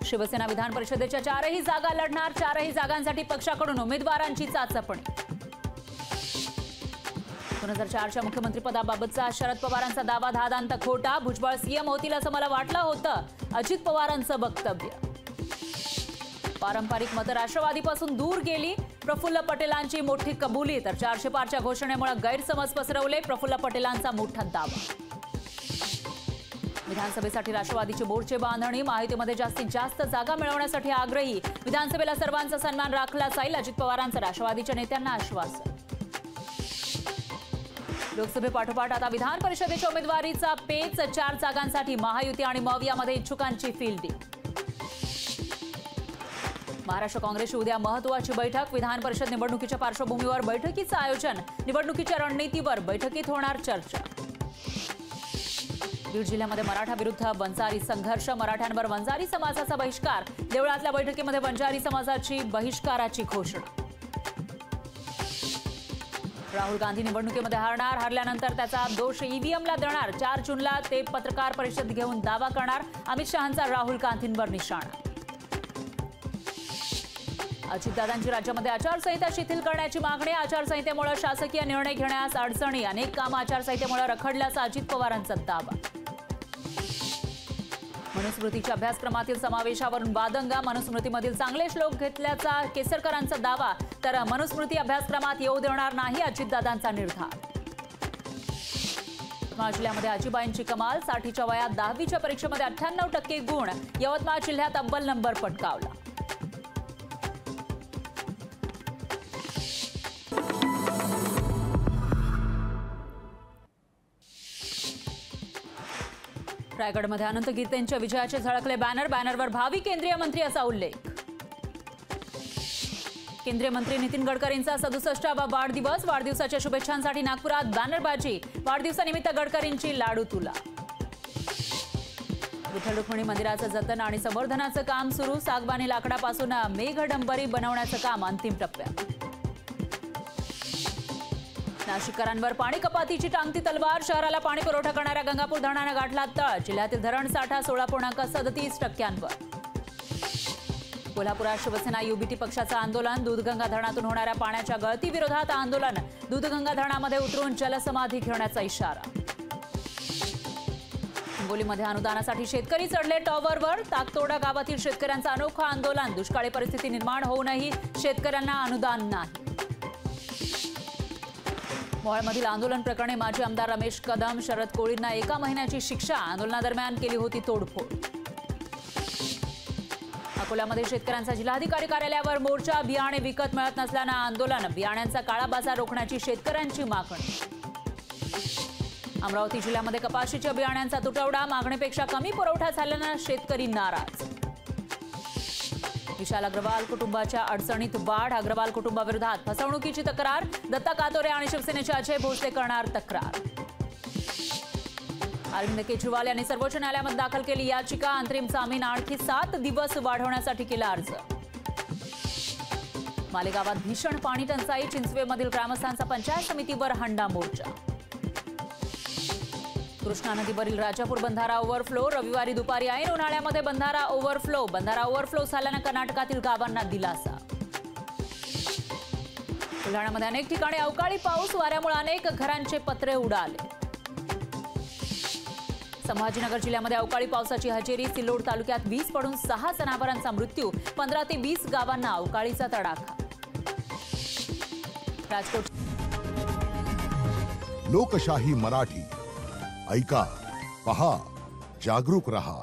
शिवसेना विधान परिषदेच्या 4ही जागा लढणार। 4ही जागांसाठी पक्षाकडून उमेदवारांची चाचपणी। 2004च्या मुख्यमंत्रीपदाबाबतचा शरद पवारांचा दावा धादांत खोटा। भुजबळ सीएम होतील असं मला वाटलं होतं, अजित पवारांचं वक्तव्य। पारंपरिक मतं राष्ट्रवादीपासून दूर गेली, प्रफुल्ल पटेलांची मोठी कबुली। तर 400 पारच्या घोषणेमुळे गैरसमज पसरवले, प्रफुल्ल पटेलांचा मोठा दावा। विधानसभेसाठी राष्ट्रवादीची मोर्चे बांधणी। माहितीमध्ये जास्तीत जास्त जागा मिळवण्यासाठी आग्रही। विधानसभेला सर्वांचा सन्मान राखला जाईल, अजित पवारांचं राष्ट्रवादीच्या नेत्यांना आश्वासन। लोकसभेपाठोपाठ आता विधान परिषदेच्या उमेदवारीचा पेच। 4 जागांसाठी महायुती आणि मवियामध्ये इच्छुकांची फील्डिंग। महाराष्ट्र काँग्रेसची उद्या महत्त्वाची बैठक। विधान परिषद निवडणुकीच्या पार्श्वभूमीवर बैठकीचं आयोजन। निवडणुकीच्या रणनीतीवर बैठकीत होणार चर्चा। बीड जिल्ह्यामध्ये मराठा विरुद्ध वंजारी संघर्ष। मराठ्यांवर वंजारी समाजाचा बहिष्कार। देवळातल्या बैठकीमध्ये वंजारी समाजाची बहिष्काराची घोषणा। राहुल गांधी निवडणुकीमध्ये हारणार। हरल्यानंतर त्याचा दोष ईव्हीएमला देणार। 4 जूनला ते पत्रकार परिषद घेऊन दावा करणार। अमित शहांचा राहुल गांधींवर निशाणा। अजितदादांची राज्यामध्ये आचारसंहिता शिथिल करण्याची मागणी। आचारसंहितेमुळे शासकीय निर्णय घेण्यास अडचणी। अनेक कामं आचारसंहितेमुळे रखडल्याचा अजित पवारांचा दावा। मनुस्मृतीच्या अभ्यासक्रमातील समावेशावरून वादंगा। मनुस्मृतीमधील चांगले श्लोक घेतल्याचा केसरकरांचा दावा। तर मनुस्मृती अभ्यासक्रमात येऊ देणार नाही, अजितदादांचा निर्धार। यवतमाळ जिल्ह्यामध्ये आजीबाईंची कमाल। 60च्या वयात 10वीच्या परीक्षेमध्ये 98% गुण। यवतमाळ जिल्ह्यात अव्वल नंबर पटकावला। रायगडमध्ये अनंत गीतेंच्या विजयाचे झळकले बॅनर। बॅनरवर भावी केंद्रीय मंत्री असा उल्लेख। केंद्रीय मंत्री नितीन गडकरींचा 67वा वाढदिवस। वाढदिवसाच्या शुभेच्छांसाठी नागपुरात बॅनरबाजी। वाढदिवसानिमित्त गडकरींची लाडू तुला। विठ्ठल रुक्मिणी मंदिराचं जतन आणि संवर्धनाचं काम सुरू। सागवानी लाकडापासून मेघडंबरी बनवण्याचं काम अंतिम टप्प्यात। नाशिककरांवर पाणी कपातीची टांगती तलवार। शहराला पाणी पुरवठा करणाऱ्या गंगापूर धरणानं गाठला तळ। जिल्ह्यातील धरण साठा 16.37%वर। कोल्हापुरात शिवसेना युबीटी पक्षाचं आंदोलन। दूधगंगा धरणातून होणाऱ्या पाण्याच्या गळतीविरोधात आंदोलन। दूधगंगा धरणामध्ये उतरून जलसमाधी घेण्याचा इशारा। हिंगोलीमध्ये अनुदानासाठी शेतकरी चढले टॉवरवर। ताकतोडा गावातील शेतकऱ्यांचं अनोखं आंदोलन। दुष्काळी परिस्थिती निर्माण होऊनही शेतकऱ्यांना अनुदान नाही। मोहोळमधील आंदोलन प्रकरणी माजी आमदार रमेश कदम, शरद कोळींना 1 महिन्याची शिक्षा। आंदोलनादरम्यान केली होती तोडफोड। अकोल्यामध्ये शेतकऱ्यांचा जिल्हाधिकारी कार्यालयावर मोर्चा। बियाणे विकत मिळत नसल्यानं आंदोलन। बियाण्यांचा काळा बाजार रोखण्याची शेतकऱ्यांची मागणी। अमरावती जिल्ह्यामध्ये कपाशीच्या बियाण्यांचा तुटवडा। मागणीपेक्षा कमी पुरवठा झाल्यानं शेतकरी नाराज। विशाल अग्रवाल कुटुंबाच्या अडचणीत वाढ। अग्रवाल कुटुंबाविरोधात फसवणुकीची तक्रार। दत्ता कातोरे आणि शिवसेनेचे अजय भोसले करणार तक्रार। अरविंद केजरीवाल यांनी सर्वोच्च न्यायालयामध्ये दाखल केली याचिका। अंतरिम जामीन आणखी 7 दिवस वाढवण्यासाठी केला अर्ज। मालेगावात भीषण पाणी टंचाई। चिंचवेमधील ग्रामस्थांचा पंचायत समितीवर हंडा मोर्चा। कृष्णा नदीवरील राजापूर बंधारा ओव्हरफ्लो। रविवारी दुपारी ऐन उन्हाळ्यामध्ये बंधारा ओव्हरफ्लो। बंधारा ओव्हरफ्लो झाल्यानं कर्नाटकातील गावांना दिलासा। बुलढाण्यामध्ये अनेक ठिकाणी अवकाळी पाऊस। वाऱ्यामुळे अनेक घरांचे पत्रे उडाले। संभाजीनगर जिल्ह्यामध्ये अवकाळी पावसाची हजेरी। सिल्लोड तालुक्यात वीज पडून 6 जनावरांचा मृत्यू। 15 ते 20 गावांना अवकाळीचा तडाखा। राजकोट। लोकशाही मराठी ऐका, पहा, जागरूक रहा।